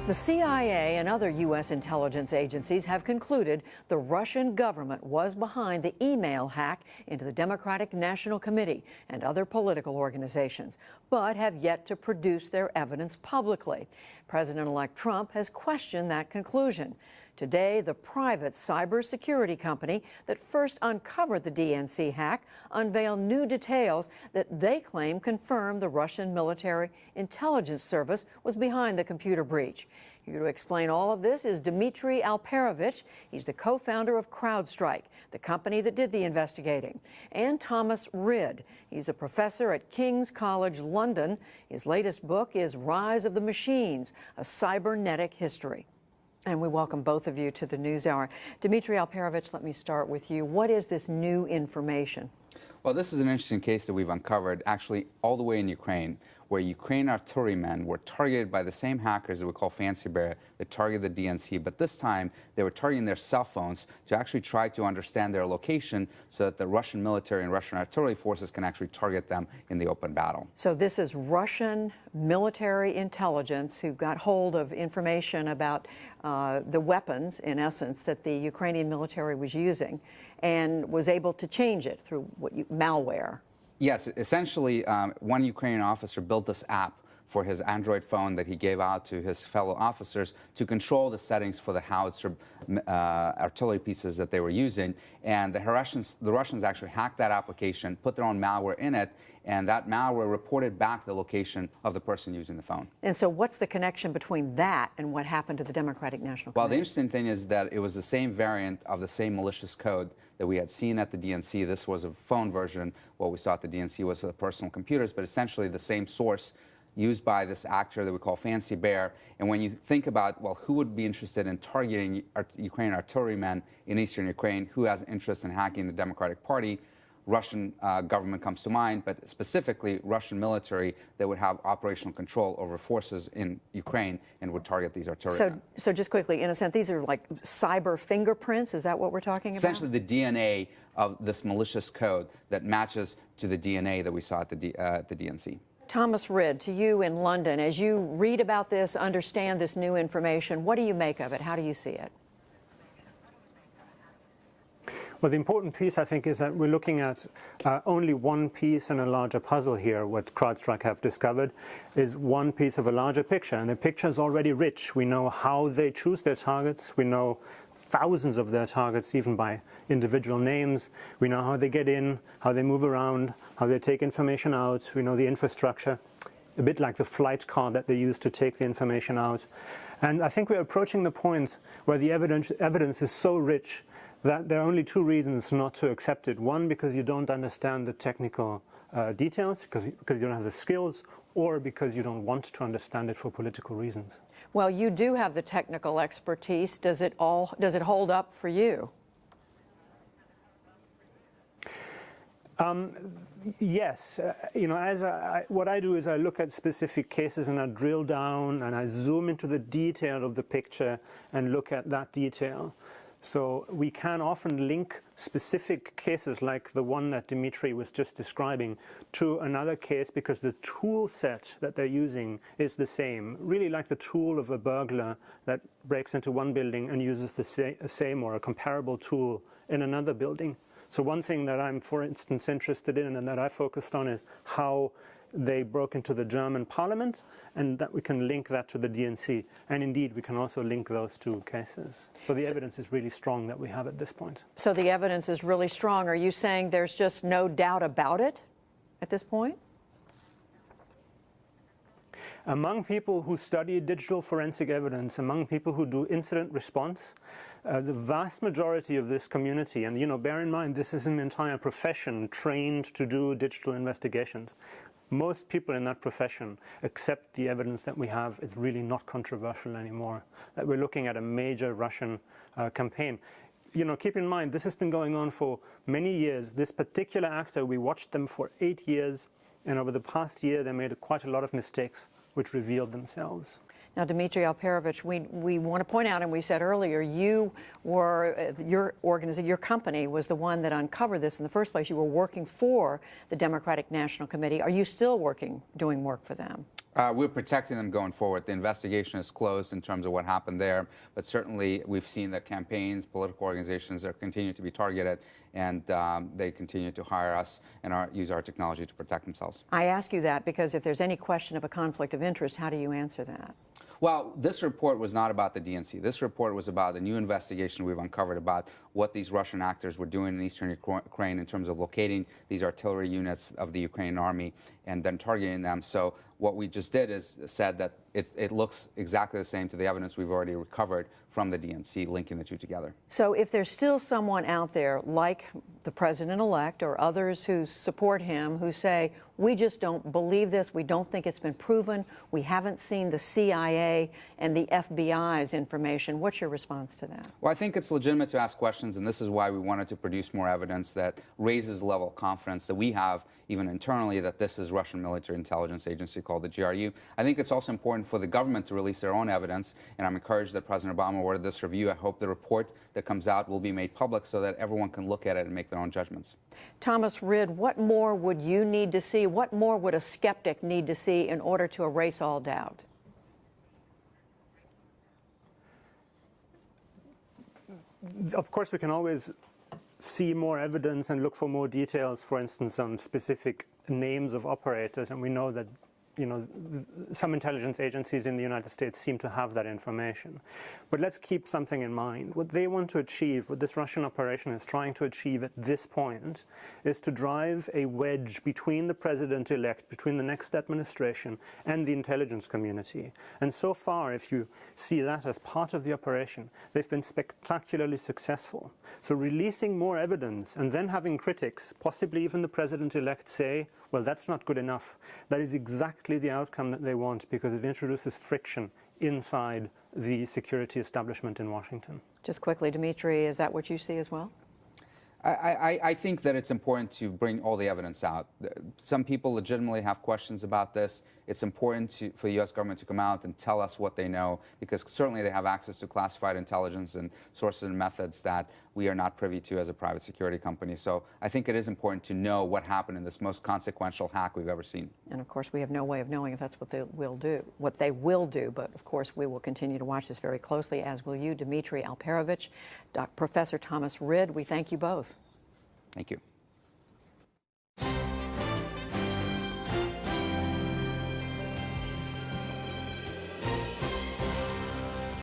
The CIA and other U.S. intelligence agencies have concluded the Russian government was behind the email hack into the Democratic National Committee and other political organizations, but have yet to produce their evidence publicly. President-elect Trump has questioned that conclusion. Today, the private cybersecurity company that first uncovered the DNC hack unveiled new details that they claim confirm the Russian military intelligence service was behind the computer breach. Here to explain all of this is Dmitry Alperovitch. He's the co-founder of CrowdStrike, the company that did the investigating, and Thomas Rid. He's a professor at King's College London. His latest book is Rise of the Machines, a Cybernetic History. And we welcome both of you to the NewsHour. Dmitry Alperovitch, let me start with you. What is this new information? Well, this is an interesting case that we've uncovered, actually, all the way in Ukraine, where Ukrainian artillerymen were targeted by the same hackers that we call Fancy Bear that targeted the DNC. But this time, they were targeting their cell phones to actually try to understand their location so that the Russian military and Russian artillery forces can actually target them in the open battle. So this is Russian military intelligence who got hold of information about the weapons, in essence, that the Ukrainian military was using and was able to change it through malware. Yes, essentially, one Ukrainian officer built this app for his Android phone that he gave out to his fellow officers to control the settings for the howitzer artillery pieces that they were using. And the Russians actually hacked that application, put their own malware in it, and that malware reported back the location of the person using the phone. And so what's the connection between that and what happened to the Democratic National Committee? Well, the interesting thing is that it was the same variant of the same malicious code that we had seen at the DNC. This was a phone version. What we saw at the DNC was for the personal computers, but essentially the same source used by this actor that we call Fancy Bear. And when you think about, well, who would be interested in targeting Ukrainian artillerymen in eastern Ukraine, who has interest in hacking the Democratic Party, Russian government comes to mind, but specifically Russian military that would have operational control over forces in Ukraine and would target these artillerymen. So just quickly, in a sense, these are like cyber fingerprints? Is that what we're talking about? Essentially the DNA of this malicious code that matches to the DNA that we saw at the DNC. Thomas Rid, to you in London, as you read about this, understand this new information, what do you make of it? How do you see it? Well, the important piece, I think, is that we're looking at only one piece in a larger puzzle here. What CrowdStrike have discovered is one piece of a larger picture, and the picture is already rich. We know how they choose their targets. We know thousands of their targets, even by individual names. We know how they get in, how they move around, how they take information out. We know the infrastructure, a bit like the flight card that they use to take the information out. And I think we're approaching the point where the evidence is so rich that there are only two reasons not to accept it. One, because you don't understand the technical details, because you don't have the skills, or because you don't want to understand it for political reasons. Well, you do have the technical expertise. Does it hold up for you? Yes. What I do is I look at specific cases and I drill down and I zoom into the detail of the picture and look at that detail. So we can often link specific cases like the one that Dmitry was just describing to another case because the tool set that they're using is the same, really like the tool of a burglar that breaks into one building and uses the same or a comparable tool in another building. So one thing that I'm, for instance, interested in and that I focused on is how they broke into the German parliament, and that we can link that to the DNC. And indeed, we can also link those two cases. So the evidence is really strong that we have at this point. So the evidence is really strong. Are you saying there's just no doubt about it at this point? Among people who study digital forensic evidence, among people who do incident response, the vast majority of this community, and bear in mind, this is an entire profession trained to do digital investigations. Most people in that profession accept the evidence that we have. It's really not controversial anymore, that we're looking at a major Russian campaign. Keep in mind, this has been going on for many years. This particular actor, we watched them for 8 years, and over the past year, they made quite a lot of mistakes which revealed themselves. Now, Dmitry Alperovich, we want to point out, and we said earlier, you were, your organization, your company was the one that uncovered this in the first place. You were working for the Democratic National Committee. Are you still doing work for them? We're protecting them going forward. The investigation is closed in terms of what happened there, but certainly we've seen that campaigns, political organizations are continuing to be targeted, and they continue to hire us and use our technology to protect themselves. I ask you that because if there's any question of a conflict of interest, how do you answer that? Well, this report was not about the DNC. This report was about a new investigation we've uncovered about what these Russian actors were doing in eastern Ukraine in terms of locating these artillery units of the Ukrainian army and then targeting them. So what we just did is said that it looks exactly the same to the evidence we've already recovered from the DNC, linking the two together. So if there's still someone out there like the president-elect or others who support him who say, we just don't believe this, we don't think it's been proven, we haven't seen the CIA and the FBI's information, what's your response to that? Well, I think it's legitimate to ask questions, and this is why we wanted to produce more evidence that raises the level of confidence that we have, even internally, that this is Russian military intelligence agency called the GRU. I think it's also important for the government to release their own evidence, and I'm encouraged that President Obama ordered this review. I hope the report that comes out will be made public so that everyone can look at it and make their own judgments. Thomas Rid, what more would you need to see? What more would a skeptic need to see in order to erase all doubt? Of course, we can always see more evidence and look for more details, for instance, on specific names of operators, and we know that some intelligence agencies in the United States seem to have that information. But let's keep something in mind. What they want to achieve, what this Russian operation is trying to achieve at this point, is to drive a wedge between the president-elect, between the next administration and the intelligence community. And so far, if you see that as part of the operation, they've been spectacularly successful. So releasing more evidence and then having critics, possibly even the president-elect, say, well, that's not good enough. That is exactly the outcome that they want because it introduces friction inside the security establishment in Washington. Just quickly, Dmitry, is that what you see as well? I think that it's important to bring all the evidence out. Some people legitimately have questions about this. It's important for the U.S. government to come out and tell us what they know, because certainly they have access to classified intelligence and sources and methods that we are not privy to as a private security company. So I think it is important to know what happened in this most consequential hack we've ever seen. And of course, we have no way of knowing if that's what they will do. But of course, we will continue to watch this very closely, as will you, Dmitry Alperovich, Professor Thomas Rid. We thank you both. Thank you.